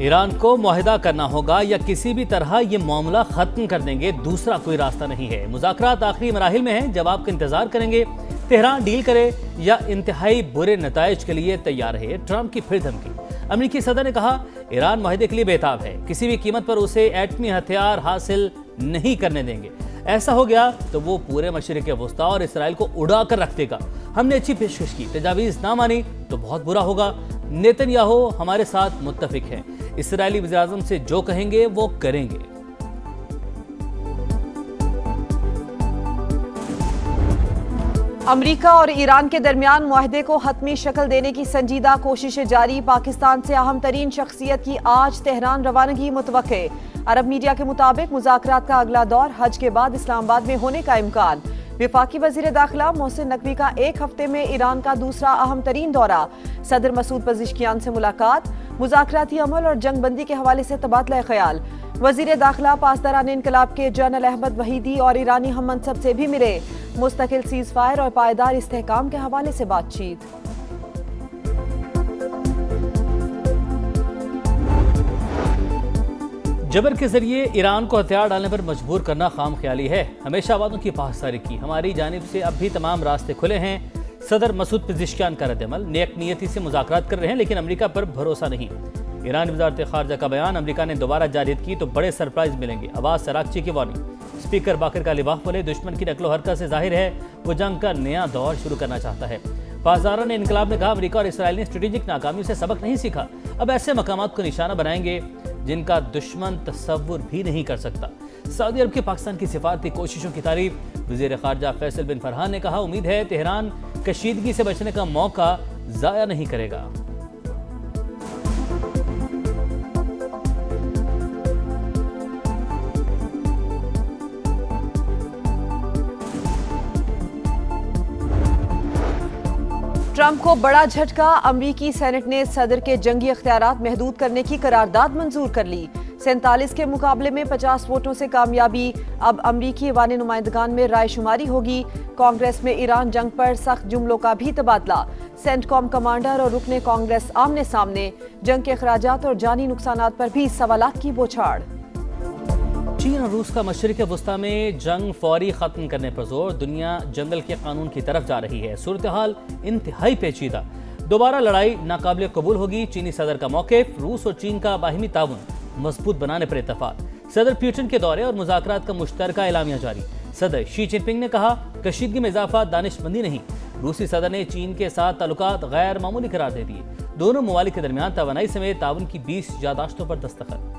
Iran को मुआहिदा करना होगा या किसी भी तरह ये मामला खत्म कर देंगे, दूसरा कोई रास्ता नहीं है। मुज़ाकरात आखिरी मराहिल में हैं, जवाब का इंतजार करेंगे। तेहरान डील करे या इंतहाई बुरे नताइज के लिए तैयार है। ट्रंप की फिर धमकी। अमेरिकी सदर ने कहा ईरान मुआहिदे के लिए बेताब है, किसी भी कीमत पर उसे एटमी हथियार हासिल नहीं करने देंगे। ऐसा हो गया तो वो पूरे मशरिक़ वस्ता और इसराइल को उड़ा कर रख देगा। हमने अच्छी पेशकश की, तजावीज़ ना मानी तो बहुत बुरा होगा। नेतन्याहू हमारे साथ मुत्तफिक हैं, इसराइली वज़ीर-ए-आज़म से जो कहेंगे वो करेंगे। अमेरिका और ईरान के दरमियान मुआहदे को हतमी शक्ल देने की संजीदा कोशिशें जारी। पाकिस्तान से अहम तरीन शख्सियत की आज तेहरान रवानगी मुतवक्के। अरब मीडिया के मुताबिक मुज़ाकरात का अगला दौर हज के बाद इस्लामाबाद में होने का इम्कान। वफाकी वज़ीर दाखिला मोहसिन नकवी का एक हफ्ते में ईरान का दूसरा अहम तरीन दौरा। सदर मसूद पज़ेश्कियान से मुलाकात। मुज़ाकराती अमल और जंगबंदी के हवाले से तबादला ख्याल। वज़ीर दाखिला पासदारान इनकलाब के जनरल अहमद वहीदी और ईरानी हम मनसब से भी मिले। मुस्तकिल सीज़ फायर और पायदार इस्तेहकाम के हवाले से बातचीत। जबर के जरिए ईरान को हथियार डालने पर मजबूर करना खाम ख्याली है। हमेशा वादों की पासदारी की। हमारी जानिब से अब भी तमाम रास्ते खुले हैं। सदर मसूद पज़ेश्कियान का रद्द-ए-अमल। नेक नियति से मुज़ाकरात कर रहे हैं लेकिन अमेरिका पर भरोसा नहीं। ईरान वज़ारत ख़ारजा का बयान। अमेरिका ने दोबारा जारियत की तो बड़े सरप्राइज मिलेंगे। अब्बास अराग़ची की वार्निंग। स्पीकर बाकर कालिबाफ बोले दुश्मन की नकलो हरकत से जाहिर है वो जंग का नया दौर शुरू करना चाहता है। पासदारान इनकलाब ने कहा अमेरिका और इसराइल ने स्ट्रेटेजिक नाकामियों से सबक नहीं सीखा, अब ऐसे मकामात को निशाना बनाएंगे जिनका दुश्मन तस्वुर भी नहीं कर सकता। सऊदी अरब की पाकिस्तान की सिफारती कोशिशों की तारीफ। वज़ीर ख़ारजा फैसल बिन फरहान ने कहा उम्मीद है तेहरान कशीदगी से बचने का मौका ज़ाया नहीं करेगा। ट्रंप को बड़ा झटका। अमरीकी सेनेट ने सदर के जंगी अख्तियारात महदूद करने की करारदाद मंजूर कर ली। 47 के मुकाबले में 50 वोटों से कामयाबी। अब अमरीकी ऐवान नुमाइंदगान में रायशुमारी होगी। कांग्रेस में ईरान जंग पर सख्त जुमलों का भी तबादला। सेंटकॉम कमांडर और रुकने कांग्रेस आमने सामने। जंग के अखराजात और जानी नुकसानात पर भी सवालात की बौछार। चीन और रूस का मशरिक़ वस्ता में जंग फौरी खत्म करने पर जोर। दुनिया जंगल के कानून की तरफ जा रही है। सूरत हाल इंतहाई पेचीदा। दोबारा लड़ाई नाकाबिल कबूल होगी। चीनी सदर का मौक़िफ़। रूस और चीन का बाहिमी ताउन मजबूत बनाने पर इत्तफाक। सदर पुतिन के दौरे और मुज़ाकरात का मुश्तरका एलामिया जारी। सदर शी जिनपिंग ने कहा कशीदगी में इजाफा दानिशमंदी नहीं। रूसी सदर ने चीन के साथ ताल्लुकात गैर मामूली करार दे दिए। दोनों ममालिक के दरमियान तवानाई समेत ताउन की 20 यादाश्तों पर दस्तखत।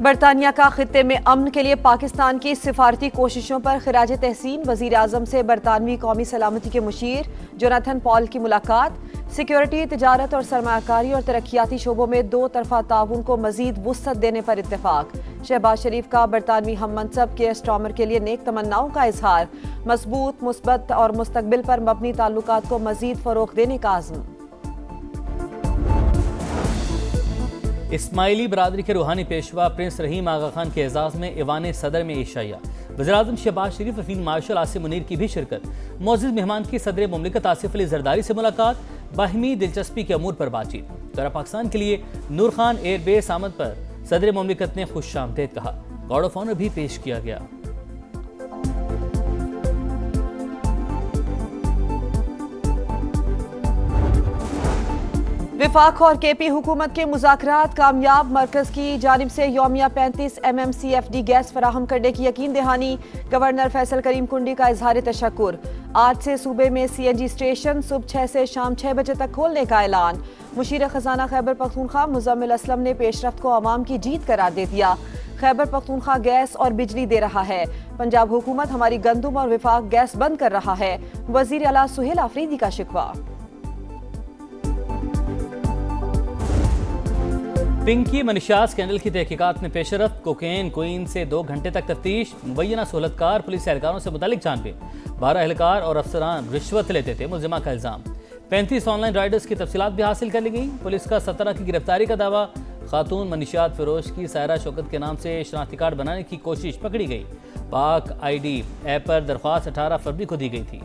बरतानिया का खित्ते में अमन के लिए पाकिस्तान की सिफारती कोशिशों पर खिराज तहसीन। वज़ीर आज़म से बरतानवी कौमी सलामती के मुशीर जोनाथन पॉल की मुलाकात। सिक्योरिटी, तिजारत और सरमायाकारी और तरक्याती शोबों में दो तरफा ताउन को मजीद वुसअत देने पर इत्तेफाक। शहबाज शरीफ का बरतानवी हम मनसब केयर स्टार्मर के लिए नेक तमन्नाओं का इजहार। मजबूत, मुस्बत और मुस्तकबिल पर मबनी ताल्लुकात को मजीद फ़रोग़ देने का अज़्म। इस्माइली बरादरी के रूहानी पेशवा प्रिंस रहीम आगा खान के एजाज़ में ईवान सदर में एशिया। वज़ीर-ए-आज़म शहबाज शरीफ, फील्ड मार्शल आसिम मुनीर की भी शिरकत। मोअज़्ज़िज़ मेहमान की सदर मुमलिकत आसिफ अली जरदारी से मुलाकात। बाहिमी दिलचस्पी के अमूर पर बातचीत। दौरा पाकिस्तान के लिए नूर खान एयरबेस आमद पर सदर मुमलिकत ने खुशामदीद कहा। गार्ड ऑफ ऑनर भी पेश किया गया। विफाक और केपी हुकूमत के मुज़ाकरात कामयाब। मरकज़ की जानिब से यौमिया 35 MMCFD गैस फराहम करने की यकीन दहानी। गवर्नर फैसल करीम कुंडी का इजहार तशक्कुर। आज से सूबे में CNG स्टेशन सुबह 6 से शाम 6 बजे तक खोलने का ऐलान। मुशीर खजाना खैबर पख्तूनख्वा मुज़म्मिल असलम ने पेशरफ्त को अवाम की जीत करार दे दिया। खैबर पख्तूनख्वा गैस और बिजली दे रहा है। पंजाब हुकूमत हमारी गंदुम और विफाक गैस बंद कर रहा है। वज़ीर आला सुहेल आफरीदी का शिकवा। पिंकी मनीषास स्कैंडल की तहकीकात में पेशरफ्त। कोकेन क्वीन से 2 घंटे तक तफ्तीश। मुबैना सहूलतकार पुलिस एहलकारों से मुतालिक छानबीन। 12 एहलकार और अफसरान रिश्वत लेते थे, मुलजिमा का इल्जाम। 35 ऑनलाइन राइडर्स की तफसीलात भी हासिल कर ली गई। पुलिस का 17 की गिरफ्तारी का दावा। खातून मनीषात फिरोज की सायरा शौकत के नाम से शनाख्ती कार्ड बनाने की कोशिश पकड़ी गई। पाक आईडी ऐप पर दरख्वास्त 18 फरवरी को दी गई थी।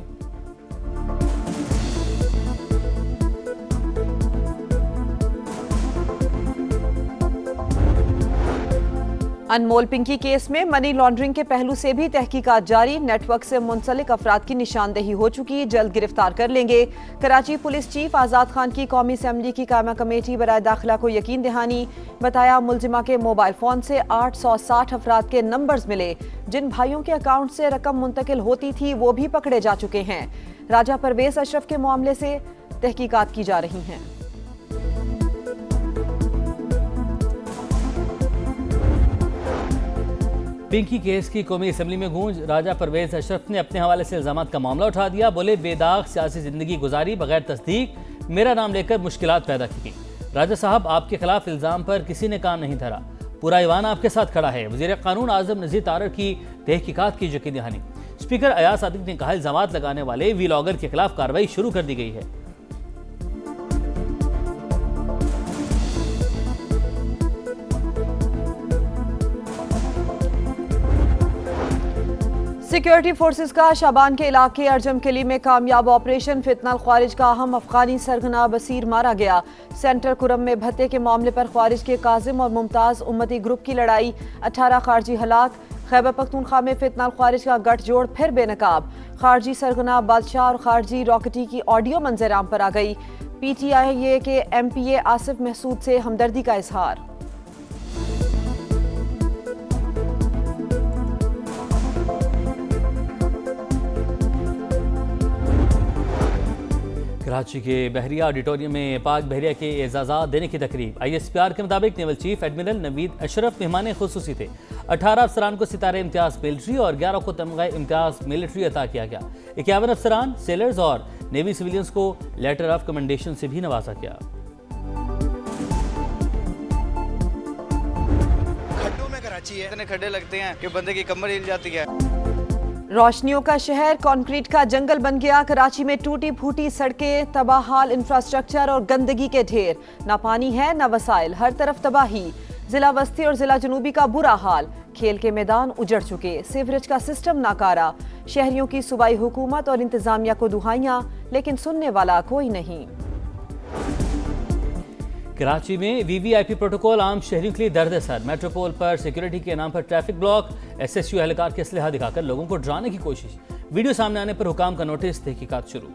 अनमोल पिंकी केस में मनी लॉन्ड्रिंग के पहलू से भी तहकीकात जारी। नेटवर्क से मुंसलिक अफराद की निशानदेही हो चुकी, जल्द गिरफ्तार कर लेंगे। कराची पुलिस चीफ आज़ाद खान की कौमी असम्बली की कायमा कमेटी बराए दाखिला को यकीन दहानी। बताया मुलजिमा के मोबाइल फोन से 860 अफराद के नंबर्स मिले। जिन भाइयों के अकाउंट से रकम मुंतकिल होती थी वो भी पकड़े जा चुके हैं। राजा परवेज अशरफ के मामले से तहकीकात की जा रही हैं। पिंकी केस की कौमी असम्बली में गूंज। राजा परवेज अशरफ ने अपने हवाले से इल्जामात का मामला उठा दिया। बोले, बेदाग सियासी जिंदगी गुजारी, बगैर तस्दीक मेरा नाम लेकर मुश्किलात पैदा की गई। राजा साहब, आपके खिलाफ इल्जाम पर किसी ने काम नहीं धरा, पूरा ईवान आपके साथ खड़ा है। वज़ीर कानून आज़म नज़ीर तारड़ की तहकीकात की यकीन दहानी। स्पीकर अयाज सादिक ने कहा, इल्जामात लगाने वाले वीलॉगर के खिलाफ कार्रवाई शुरू कर दी गई है। सिक्योरिटी फोर्सेस का शाबान के इलाके अर्जम किली में कामयाब ऑपरेशन। फितनल ख्वारिज का अहम अफगानी सरगना बसीर मारा गया। सेंट्रल कुरम में भत्ते के मामले पर ख्वारिज के काजिम और मुमताज उम्मती ग्रुप की लड़ाई, 18 खारजी हलाक। खैबर पख्तूनख्वा में फितनल ख्वारिज का गठजोड़ फिर बेनकाब। खारजी सरगना बादशाह और खारजी रॉकेटी की ऑडियो मंजराम पर आ गई। PTI के MPA आसिफ महसूद से हमदर्दी का इजहार। कराची के बहरिया ऑडिटोरियम में पाक बहरिया के एजाज़ात देने की तकरीब। ISPR के मुताबिक naval chief admiral Naveed Ashraf मेहमान खुसूसी थे। 18 अफसरान को सितारे इम्तियाज मिलिट्री और 11 को तमगा इम्तियाज मिलिट्री अता किया गया। 51 अफसरान, सेलर्स और नेवी सिविलियंस को लेटर ऑफ कमेंडेशन से भी नवाजा गया। खड्डों में कराची है, इतने खड्डे लगते हैं कि बंदे की कमर हिल जाती है। रोशनियों का शहर कंक्रीट का जंगल बन गया। कराची में टूटी फूटी सड़कें, तबाहाल इंफ्रास्ट्रक्चर और गंदगी के ढेर। ना पानी है ना वसाइल, हर तरफ तबाही। जिला वस्ती और जिला जनूबी का बुरा हाल। खेल के मैदान उजड़ चुके, सीवरेज का सिस्टम नाकारा। शहरियों की सूबाई हुकूमत और इंतजामिया को दुहाइयां, लेकिन सुनने वाला कोई नहीं। कराची में VVIP प्रोटोकॉल आम शहरियों के लिए दर्द सर। मेट्रोपोल पर सिक्योरिटी के नाम पर ट्रैफिक ब्लॉक। SSU एहलकार के असलहा दिखाकर लोगों को डराने की कोशिश। वीडियो सामने आने पर हुकाम का नोटिस, तहकीकात शुरू।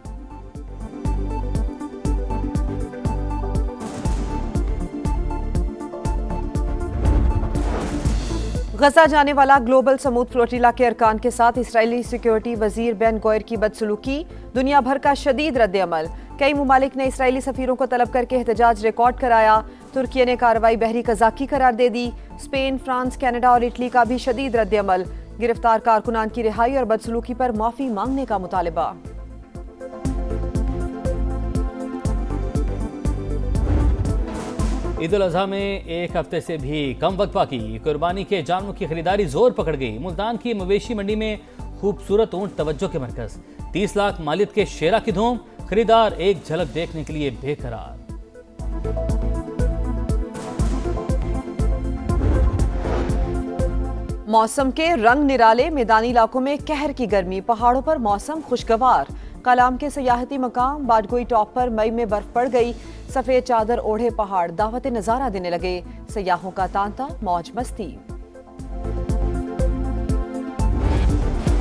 गजा जाने वाला ग्लोबल समूद फ्लोटिला के अरकान के साथ इसराइली सिक्योरिटी वजीर बेन गोयर की बदसलूकी। दुनिया भर का शदीद रद्द-ए-अमल। कई मुमालिक ने इसराइली सफीरों को तलब करके एहतजाज रिकॉर्ड कराया। तुर्की ने कार्रवाई बहरी कजाकी करार दे दी। स्पेन, फ्रांस, कनाडा और इटली का भी शदीद रद्द-ए-अमल। गिरफ्तार कारकुनान की रिहाई और बदसलूकी पर माफी मांगने का मुतालिबा। ईद उल अजहा में एक हफ्ते से भी कम वक्त बाकी। कुर्बानी के जानवरों की खरीदारी जोर पकड़ गई। मुल्तान की मवेशी मंडी में खूबसूरत ऊंट तवज्जो के मरकज। 30 लाख मालियत के शेरा की धूम। खरीदार एक झलक देखने के लिए बेकरार। मौसम के रंग निराले। मैदानी इलाकों में कहर की गर्मी, पहाड़ों पर मौसम खुशगवार। कलाम के सयाहती मकाम बाडगोई टॉप पर मई में बर्फ पड़ गई। सफेद चादर ओढ़े पहाड़ दावत नजारा देने लगे। सयाहों का तांता, मौज मस्ती।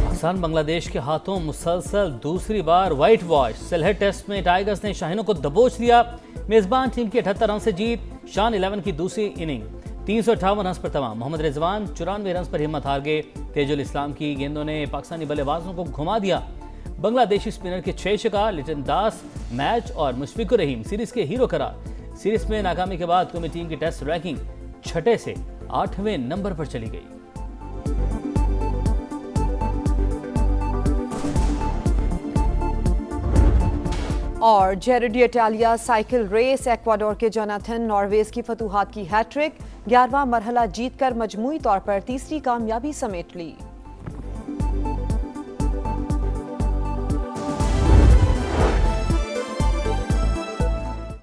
पाकिस्तान बांग्लादेश के हाथों मुसलसल दूसरी बार व्हाइट वॉश। सिलहट टेस्ट में टाइगर्स ने शाहीनों को दबोच लिया। मेजबान टीम की 78 रन से जीत। शान 11 की दूसरी इनिंग 358 रन पर तमाम। मोहम्मद रिजवान 94 रन पर हिम्मत हार गए। तेजुल इस्लाम की गेंदों ने पाकिस्तानी बल्लेबाजों को घुमा दिया। बांग्लादेशी स्पिनर के 6 शिकार। लिटन दास मैच और मुशफिकुर रहीम सीरीज के हीरो करार। सीरीज में नाकामी के बाद कौमी टीम की टेस्ट रैंकिंग 6 से 8वें नंबर पर चली गई। और जेरेडी इटालिया साइकिल रेस। एक्वाडोर के जोनाथन नॉर्वेज की फतूहात की हैट्रिक। 11वां मरहला जीतकर मजमूई तौर पर तीसरी कामयाबी समेट ली।